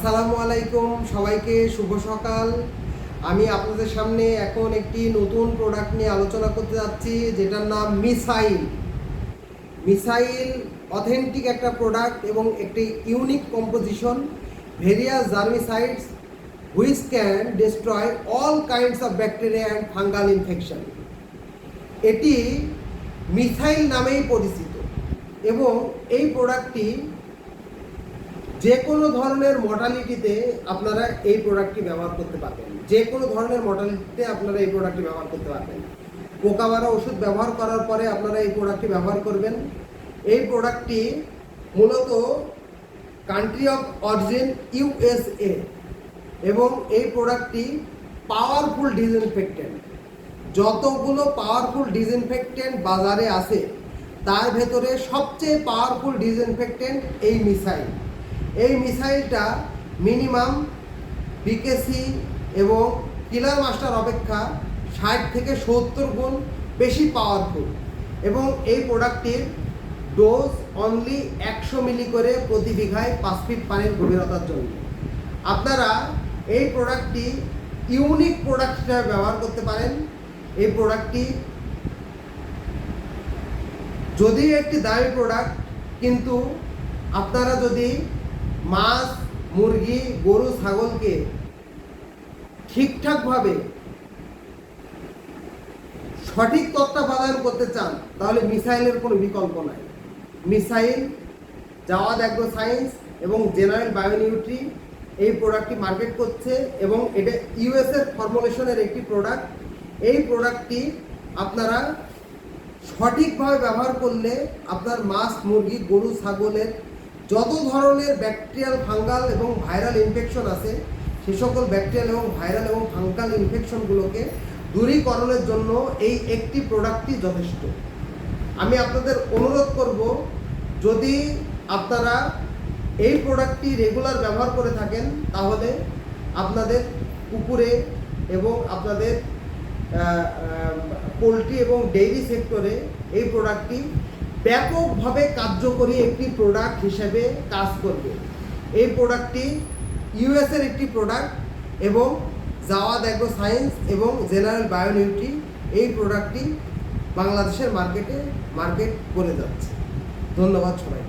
আসসালামু আলাইকুম, সবাইকে শুভ সকাল। আমি আপনাদের সামনে এখন একটি নতুন প্রোডাক্ট নিয়ে আলোচনা করতে যাচ্ছি, যেটার নাম মিসাইল। মিসাইল অথেন্টিক একটা প্রোডাক্ট এবং একটি unique composition, various germicides which can destroy all kinds of bacteria and fungal infection. এটি মিসাইল নামেই পরিচিত এবং এই প্রোডাক্টটি যে কোনো ধরনের মর্টালিটিতে আপনারা এই প্রোডাক্টটি ব্যবহার করতে পারবেন। যে কোনো ধরনের মর্টালিটিতে আপনারা এই প্রোডাক্টটি ব্যবহার করতে পারবেন। পোকা মারা ওষুধ ব্যবহার করার পরে আপনারা এই প্রোডাক্টটি ব্যবহার করবেন। এই প্রোডাক্টটি মূলত কান্ট্রি অফ অরিজিন USA এবং এই প্রোডাক্টটি পাওয়ারফুল ডিসইনফেক্টেন্ট। যতগুলো পাওয়ারফুল ডিসইনফেক্টেন্ট বাজারে আছে তার ভেতরে সবচেয়ে পাওয়ারফুল ডিসইনফেক্টেন্ট এই মিসাইল। এই মিসাইলটা মিনিমাম বিকেসি এবং কিলার মাস্টার অপেক্ষা 60 থেকে 70 গুণ বেশি পাওয়ারফুল এবং এই প্রোডাক্টটির ডোজ অনলি 100 মিলি করে প্রতি বিঘায় 5 ফিট পানির গভীরতার জন্য। আপনারা এই প্রোডাক্টটি ইউনিক প্রোডাক্ট হিসেবে ব্যবহার করতে পারেন। এই প্রোডাক্টটি যদিও একটি দামি প্রোডাক্ট, কিন্তু আপনারা যদি মাছ, মুরগি, গরু, ছাগলকে ঠিকঠাকভাবে সঠিক তত্ত্বাবধান করতে চান তাহলে মিসাইলের কোনো বিকল্প নাই। মিসাইল, জাওয়াদ অ্যাগ্রো সায়েন্স এবং জেনারেল বায়োনিউট্রি এই প্রোডাক্টটি মার্কেট করছে এবং এটা US এর ফর্মুলেশনের একটি প্রোডাক্ট। এই প্রোডাক্টটি আপনারা সঠিকভাবে ব্যবহার করলে আপনার মাছ, মুরগি, গরু, ছাগলের যত ধরনের ব্যাকটেরিয়াল, ফাঙ্গাল এবং ভাইরাল ইনফেকশন আছে সে সকল ব্যাকটেরিয়াল এবং ভাইরাল এবং ফাঙ্গাল ইনফেকশনগুলোকে দূরীকরণের জন্য এই একটি প্রোডাক্টই যথেষ্ট। আমি আপনাদের অনুরোধ করব, যদি আপনারা এই প্রোডাক্টটি রেগুলার ব্যবহার করে থাকেন তাহলে আপনাদের পুকুরে এবং আপনাদের পোলট্রি এবং ডেইরি সেক্টরে এই প্রোডাক্টটি ব্যাপকভাবে কার্যকরী একটি প্রোডাক্ট হিসেবে কাজ করবে। এই প্রোডাক্টটি US এর একটি প্রোডাক্ট এবং জাওয়াদ অ্যাগ্রো সায়েন্স এবং জেনারেল বায়োনিউট্রি এই প্রোডাক্টটি বাংলাদেশের মার্কেট করে যাচ্ছে। ধন্যবাদ সবাই।